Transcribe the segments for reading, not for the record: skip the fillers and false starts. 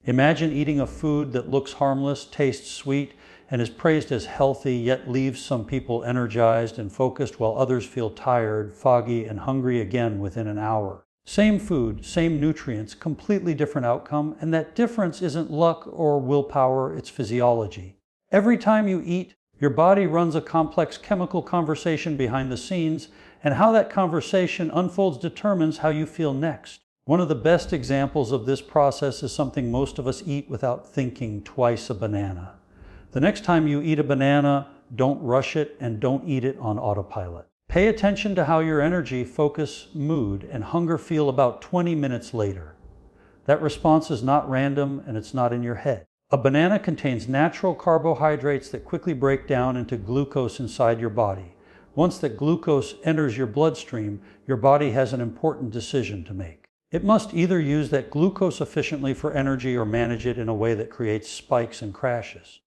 Imagine eating a food that looks harmless, tastes sweet, and is praised as healthy, yet leaves some people energized and focused while others feel tired, foggy, and hungry again within an hour. Same food, same nutrients, completely different outcome, and that difference isn't luck or willpower, it's physiology. Every time you eat, your body runs a complex chemical conversation behind the scenes, and how that conversation unfolds determines how you feel next. One of the best examples of this process is something most of us eat without thinking twice: a banana. The next time you eat a banana, don't rush it and don't eat it on autopilot. Pay attention to how your energy, focus, mood, and hunger feel about 20 minutes later. That response is not random and it's not in your head. A banana contains natural carbohydrates that quickly break down into glucose inside your body. Once that glucose enters your bloodstream, your body has an important decision to make. It must either use that glucose efficiently for energy or manage it in a way that creates spikes and crashes.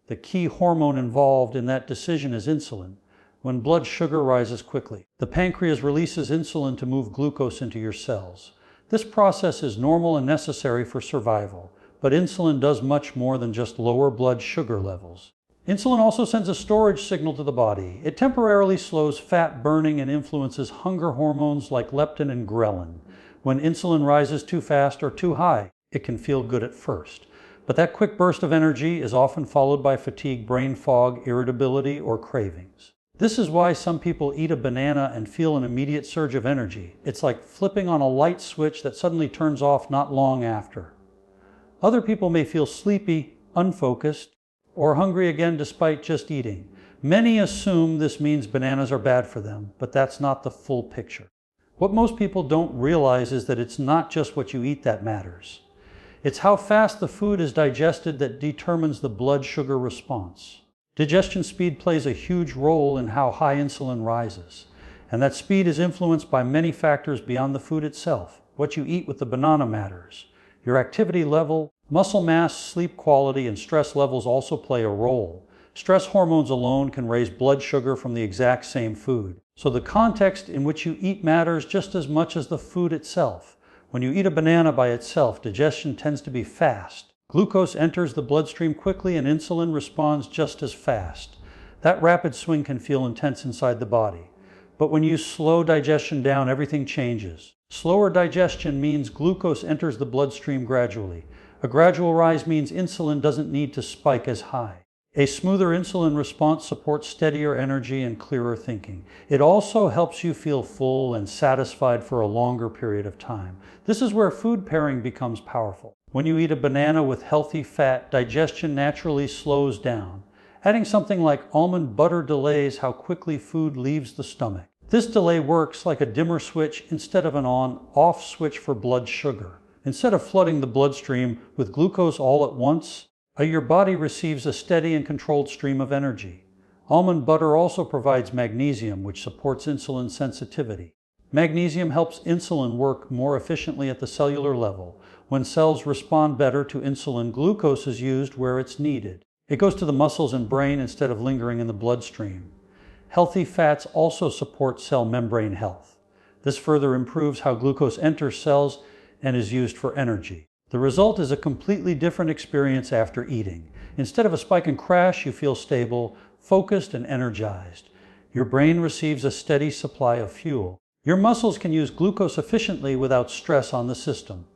The key hormone involved in that decision is insulin. When blood sugar rises quickly, the pancreas releases insulin to move glucose into your cells. This process is normal and necessary for survival, but insulin does much more than just lower blood sugar levels. Insulin also sends a storage signal to the body. It temporarily slows fat burning and influences hunger hormones like leptin and ghrelin. When insulin rises too fast or too high, it can feel good at first. But that quick burst of energy is often followed by fatigue, brain fog, irritability, or cravings. This is why some people eat a banana and feel an immediate surge of energy. It's like flipping on a light switch that suddenly turns off not long after. Other people may feel sleepy, unfocused, or hungry again despite just eating. Many assume this means bananas are bad for them, but that's not the full picture. What most people don't realize is that it's not just what you eat that matters. It's how fast the food is digested that determines the blood sugar response. Digestion speed plays a huge role in how high insulin rises, and that speed is influenced by many factors beyond the food itself. What you eat with the banana matters. Your activity level, muscle mass, sleep quality, and stress levels also play a role. Stress hormones alone can raise blood sugar from the exact same food. So the context in which you eat matters just as much as the food itself. When you eat a banana by itself, digestion tends to be fast. Glucose enters the bloodstream quickly and insulin responds just as fast. That rapid swing can feel intense inside the body. But when you slow digestion down, everything changes. Slower digestion means glucose enters the bloodstream gradually. A gradual rise means insulin doesn't need to spike as high. A smoother insulin response supports steadier energy and clearer thinking. It also helps you feel full and satisfied for a longer period of time. This is where food pairing becomes powerful. When you eat a banana with healthy fat, digestion naturally slows down. Adding something like almond butter delays how quickly food leaves the stomach. This delay works like a dimmer switch instead of an on-off switch for blood sugar. Instead of flooding the bloodstream with glucose all at once, your body receives a steady and controlled stream of energy. Almond butter also provides magnesium, which supports insulin sensitivity. Magnesium helps insulin work more efficiently at the cellular level. When cells respond better to insulin, glucose is used where it's needed. It goes to the muscles and brain instead of lingering in the bloodstream. Healthy fats also support cell membrane health. This further improves how glucose enters cells and is used for energy. The result is a completely different experience after eating. Instead of a spike and crash, you feel stable, focused, and energized. Your brain receives a steady supply of fuel. Your muscles can use glucose efficiently without stress on the system.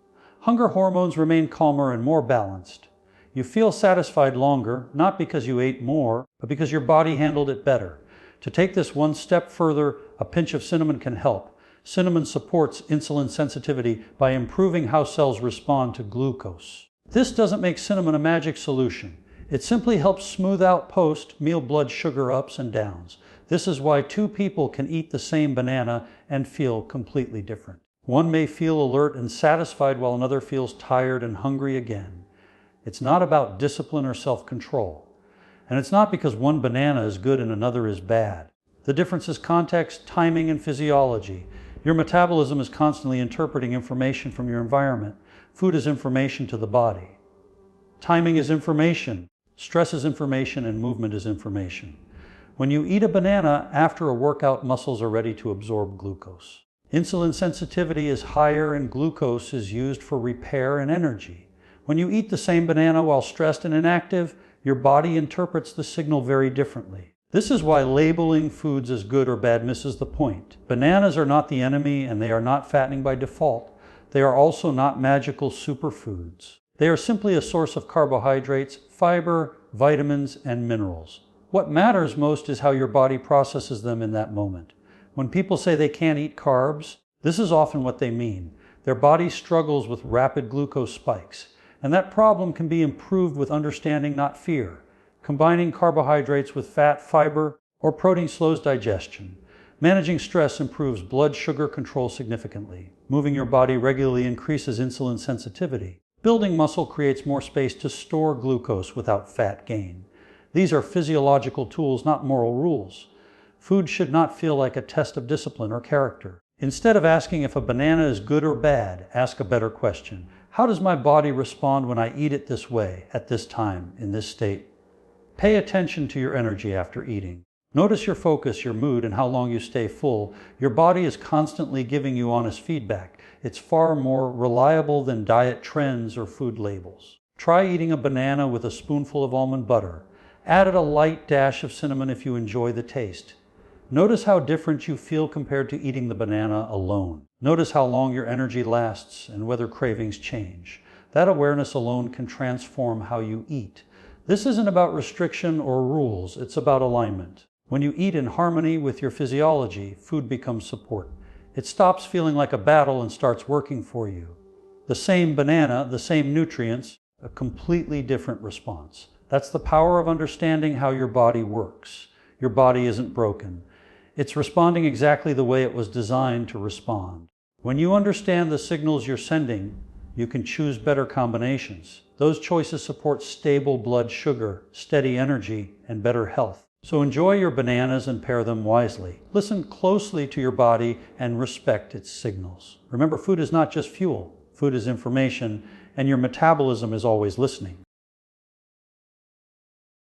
Hunger hormones remain calmer and more balanced. You feel satisfied longer, not because you ate more, but because your body handled it better. To take this one step further, a pinch of cinnamon can help. Cinnamon supports insulin sensitivity by improving how cells respond to glucose. This doesn't make cinnamon a magic solution. It simply helps smooth out post-meal blood sugar ups and downs. This is why two people can eat the same banana and feel completely different. One may feel alert and satisfied while another feels tired and hungry again. It's not about discipline or self-control. And it's not because one banana is good and another is bad. The difference is context, timing, and physiology. Your metabolism is constantly interpreting information from your environment. Food is information to the body. Timing is information. Stress is information, and movement is information. When you eat a banana, after a workout, muscles are ready to absorb glucose. Insulin sensitivity is higher and glucose is used for repair and energy. When you eat the same banana while stressed and inactive, your body interprets the signal very differently. This is why labeling foods as good or bad misses the point. Bananas are not the enemy, and they are not fattening by default. They are also not magical superfoods. They are simply a source of carbohydrates, fiber, vitamins, and minerals. What matters most is how your body processes them in that moment. When people say they can't eat carbs, this is often what they mean. Their body struggles with rapid glucose spikes, and that problem can be improved with understanding, not fear. Combining carbohydrates with fat, fiber, or protein slows digestion. Managing stress improves blood sugar control significantly. Moving your body regularly increases insulin sensitivity. Building muscle creates more space to store glucose without fat gain. These are physiological tools, not moral rules. Food should not feel like a test of discipline or character. Instead of asking if a banana is good or bad, ask a better question. How does my body respond when I eat it this way, at this time, in this state? Pay attention to your energy after eating. Notice your focus, your mood, and how long you stay full. Your body is constantly giving you honest feedback. It's far more reliable than diet trends or food labels. Try eating a banana with a spoonful of almond butter. Add a light dash of cinnamon if you enjoy the taste. Notice how different you feel compared to eating the banana alone. Notice how long your energy lasts and whether cravings change. That awareness alone can transform how you eat. This isn't about restriction or rules, it's about alignment. When you eat in harmony with your physiology, food becomes support. It stops feeling like a battle and starts working for you. The same banana, the same nutrients, a completely different response. That's the power of understanding how your body works. Your body isn't broken. It's responding exactly the way it was designed to respond. When you understand the signals you're sending, you can choose better combinations. Those choices support stable blood sugar, steady energy, and better health. So enjoy your bananas and pair them wisely. Listen closely to your body and respect its signals. Remember, food is not just fuel. Food is information, and your metabolism is always listening.